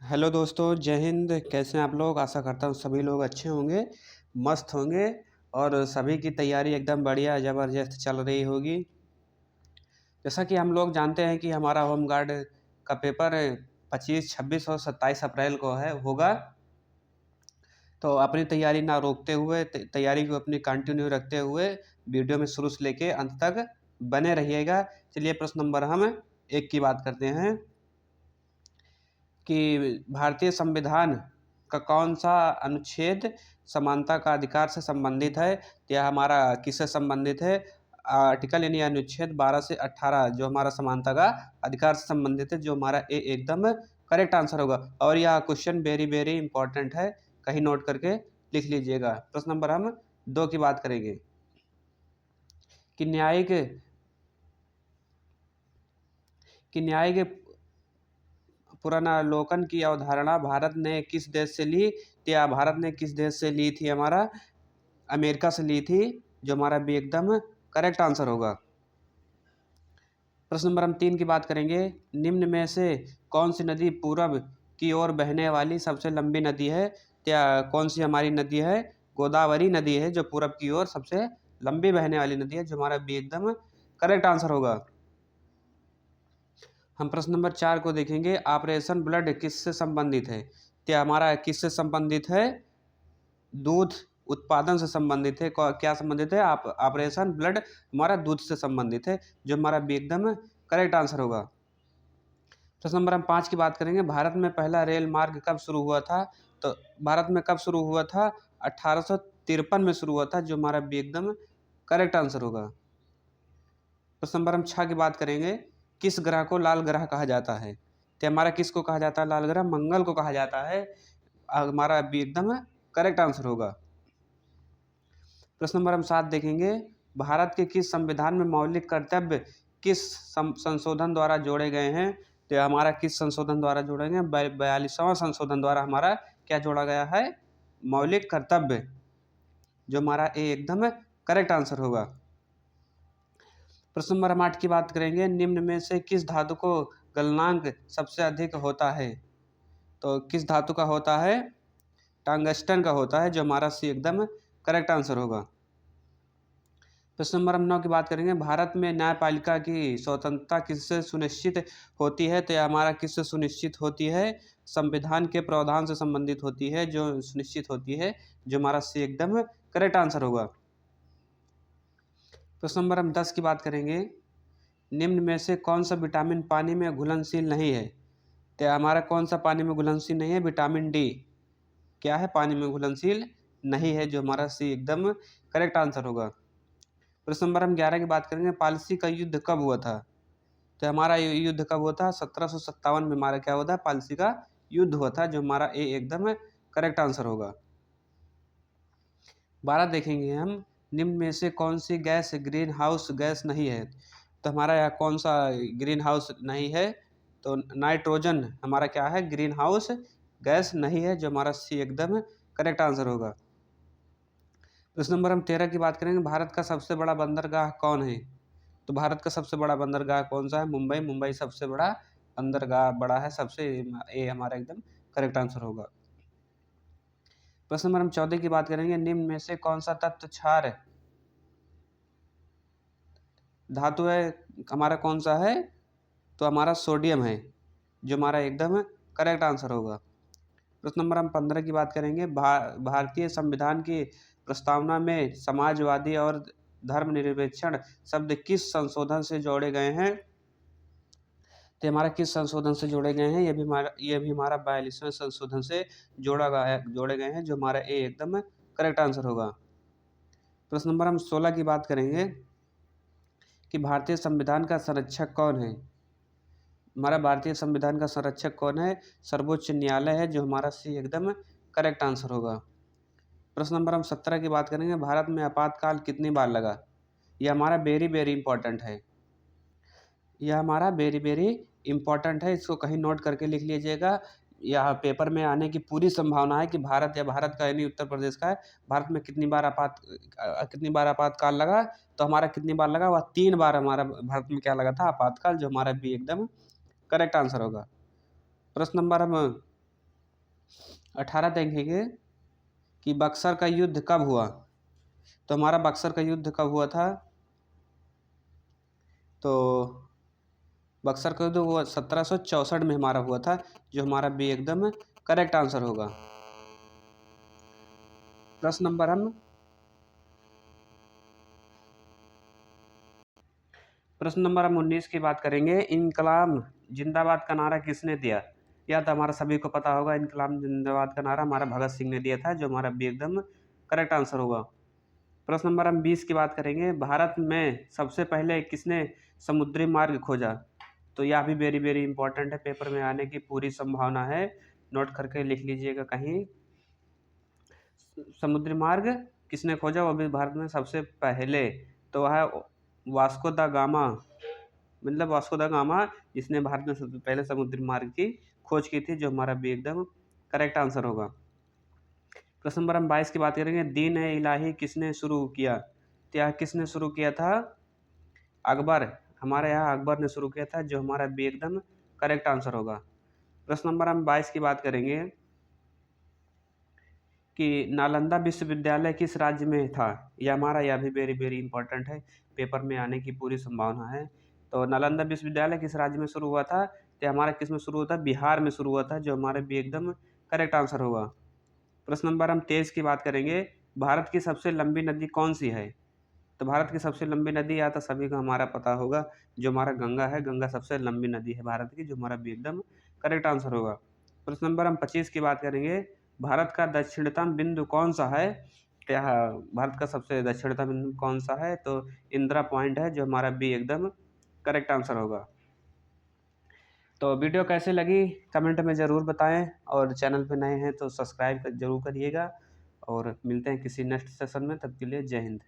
Hello दोस्तों, जय हिंद। कैसे हैं आप लोग? आशा करता हूँ सभी लोग अच्छे होंगे, मस्त होंगे और सभी की तैयारी एकदम बढ़िया ज़बरदस्त चल रही होगी। जैसा कि हम लोग जानते हैं कि हमारा होम गार्ड का पेपर 25, 26 और 27 अप्रैल को होगा। तो अपनी तैयारी ना रोकते हुए तैयारी को अपनी कंटिन्यू रखते हुए वीडियो में शुरू से लेके अंत तक बने रहिएगा। चलिए प्रश्न नंबर हम 1 की बात करते हैं कि भारतीय संविधान का कौन सा अनुच्छेद समानता का अधिकार से संबंधित है? यह हमारा किससे संबंधित है? आर्टिकल यानी अनुच्छेद 12 से 18 जो हमारा समानता का अधिकार से संबंधित है, जो हमारा ए एकदम करेक्ट आंसर होगा। और यह क्वेश्चन वेरी वेरी इंपॉर्टेंट है, कहीं नोट करके लिख लीजिएगा। प्रश्न नंबर हम 2 की बात करेंगे कि न्यायिक पुनरावलोकन की अवधारणा भारत ने किस देश से ली? या भारत ने किस देश से ली थी? हमारा अमेरिका से ली थी, जो हमारा भी एकदम करेक्ट आंसर होगा। प्रश्न नंबर हम 3 की बात करेंगे। निम्न में से कौन सी नदी पूरब की ओर बहने वाली सबसे लंबी नदी है? क्या कौन सी हमारी नदी है? गोदावरी नदी है, जो पूरब की ओर सबसे लंबी बहने वाली नदी है, जो हमारा भी एकदम करेक्ट आंसर होगा। हम प्रश्न नंबर 4 को देखेंगे। ऑपरेशन ब्लड किससे संबंधित है? क्या हमारा किससे संबंधित है? दूध उत्पादन से संबंधित है। क्या संबंधित है? ऑपरेशन ब्लड हमारा दूध से संबंधित है, जो हमारा भी एकदम करेक्ट आंसर होगा। प्रश्न नंबर हम 5 की बात करेंगे। भारत में पहला रेल मार्ग कब शुरू हुआ था? तो भारत में कब शुरू हुआ था? 1853 में शुरू हुआ था, जो हमारा भी एकदम करेक्ट आंसर होगा। प्रश्न नंबर हम 6 की बात करेंगे। किस ग्रह को लाल ग्रह कहा जाता है? तो हमारा किसको कहा जाता है लाल ग्रह? मंगल को कहा जाता है। हमारा भी एकदम करेक्ट आंसर होगा। प्रश्न नंबर हम 7 देखेंगे। भारत के किस संविधान में मौलिक कर्तव्य किस संशोधन द्वारा जोड़े गए हैं? तो हमारा किस संशोधन द्वारा जोड़े गए? 42वां संशोधन द्वारा हमारा क्या जोड़ा गया है? मौलिक कर्तव्य, जो हमारा ए एकदम करेक्ट आंसर होगा। प्रश्न नंबर हम 8 की बात करेंगे। निम्न में से किस धातु को गलनांक सबसे अधिक होता है? तो किस धातु का होता है? टंगस्टन का होता है, जो हमारा सी एकदम करेक्ट आंसर होगा। प्रश्न नंबर हम 9 की बात करेंगे। भारत में न्यायपालिका की स्वतंत्रता किससे सुनिश्चित होती है? तो यह हमारा किससे सुनिश्चित होती है? संविधान के प्रावधान से संबंधित होती है, जो सुनिश्चित होती है, जो हमारा सी एकदम करेक्ट आंसर होगा। प्रश्न नंबर हम 10 की बात करेंगे। निम्न में से कौन सा विटामिन पानी में घुलनशील नहीं है? तो हमारा कौन सा पानी में घुलनशील नहीं है? विटामिन डी क्या है? पानी में घुलनशील नहीं है, जो हमारा सी एकदम करेक्ट आंसर होगा। प्रश्न नंबर हम 11 की बात करेंगे। पालसी का युद्ध कब हुआ था? तो हमारा युद्ध कब हुआ था? 1757 में हमारा क्या हुआ था? पालसी का युद्ध हुआ था, जो हमारा ए एकदम करेक्ट आंसर होगा। 12 देखेंगे हम। निम्न में से कौन सी गैस ग्रीन हाउस गैस नहीं है? तो हमारा यहाँ कौन सा ग्रीन हाउस नहीं है? तो नाइट्रोजन हमारा क्या है? ग्रीन हाउस गैस नहीं है, जो हमारा सी एकदम करेक्ट आंसर होगा। प्रश्न नंबर हम 13 की बात करेंगे। भारत का सबसे बड़ा बंदरगाह कौन है? तो भारत का सबसे बड़ा बंदरगाह कौन सा है? मुंबई। मुंबई सबसे बड़ा बंदरगाह बड़ा है, सबसे ए हमारा एकदम करेक्ट आंसर होगा। प्रश्न नंबर हम 14 की बात करेंगे। निम्न में से कौन सा तत्व क्षार धातु है? हमारा कौन सा है? तो हमारा सोडियम है, जो हमारा एकदम करेक्ट आंसर होगा। प्रश्न नंबर हम 15 की बात करेंगे। भारतीय संविधान की प्रस्तावना में समाजवादी और धर्मनिरपेक्षण शब्द किस संशोधन से जोड़े गए हैं? तो हमारा किस संशोधन से जोड़े गए हैं? ये भी हमारा 42वें संशोधन से जोड़े गए हैं, जो हमारा ए एकदम करेक्ट आंसर होगा। प्रश्न नंबर हम 16 की बात करेंगे कि भारतीय संविधान का संरक्षक कौन है? हमारा भारतीय संविधान का संरक्षक कौन है? सर्वोच्च न्यायालय है, जो हमारा सी एकदम करेक्ट आंसर होगा। प्रश्न नंबर हम 17 की बात करेंगे। भारत में आपातकाल कितनी बार लगा? यह हमारा वेरी वेरी इंपॉर्टेंट है। यह हमारा वेरी वेरी इंपॉर्टेंट है, इसको कहीं नोट करके लिख लीजिएगा। यह पेपर में आने की पूरी संभावना है कि भारत या भारत का यानी उत्तर प्रदेश का है, भारत में कितनी बार आपातकाल लगा? तो हमारा कितनी बार लगा? वह 3 बार हमारा भारत में क्या लगा था? आपातकाल, जो हमारा भी एकदम करेक्ट आंसर होगा। प्रश्न नंबर हम 18 देखेंगे कि बक्सर का युद्ध कब हुआ। तो हमारा बक्सर का युद्ध कब हुआ था, तो बक्सर का युद्ध हुआ 1764 में हमारा हुआ था, जो हमारा बी एकदम करेक्ट आंसर होगा। प्रश्न नंबर 19 की बात करेंगे। इनकलाब जिंदाबाद का नारा किसने दिया। या तो हमारा सभी को पता होगा, इनकलाब जिंदाबाद का नारा हमारा भगत सिंह ने दिया था, जो हमारा बी एकदम करेक्ट आंसर होगा। प्रश्न नंबर 20 की बात करेंगे। भारत में सबसे पहले किसने समुद्री मार्ग खोजा। तो यह भी वेरी वेरी इंपॉर्टेंट है, पेपर में आने की पूरी संभावना है, नोट करके लिख लीजिएगा कहीं। समुद्री मार्ग किसने खोजा, वो भी भारत में सबसे पहले, तो वह वास्को दा गामा, मतलब वास्को दा गामा, जिसने भारत में सबसे पहले समुद्री मार्ग की खोज की थी, जो हमारा भी एकदम करेक्ट आंसर होगा। प्रश्न नंबर 22 की बात करेंगे। दीन ए इलाही किसने शुरू किया। तो यह किसने शुरू किया था, अकबर, हमारे यहाँ अकबर ने शुरू किया था, जो हमारा भी एकदम करेक्ट आंसर होगा। प्रश्न नंबर हम 22 की बात करेंगे कि नालंदा विश्वविद्यालय किस राज्य में था। यह भी वेरी वेरी इंपॉर्टेंट है, पेपर में आने की पूरी संभावना है। तो नालंदा विश्वविद्यालय किस राज्य में शुरू हुआ था, तो हमारा किस में शुरू हुआ था, बिहार में शुरू हुआ था, जो हमारे भी एकदम करेक्ट आंसर होगा। प्रश्न नंबर हम 23 की बात करेंगे। भारत की सबसे लंबी नदी कौन सी है। तो भारत की सबसे लंबी नदी या तो सभी को हमारा पता होगा, जो हमारा गंगा है, गंगा सबसे लंबी नदी है भारत की, जो हमारा भी एकदम करेक्ट आंसर होगा। प्रश्न नंबर हम 25 की बात करेंगे। भारत का दक्षिणतम बिंदु कौन सा है। क्या भारत का सबसे दक्षिणतम बिंदु कौन सा है, तो इंदिरा पॉइंट है, जो हमारा भी एकदम करेक्ट आंसर होगा। तो वीडियो कैसे लगी कमेंट में ज़रूर बताएं, और चैनल पे नए हैं तो सब्सक्राइब जरूर करिएगा, और मिलते हैं किसी नेक्स्ट सेशन में, तब के लिए जय हिंद।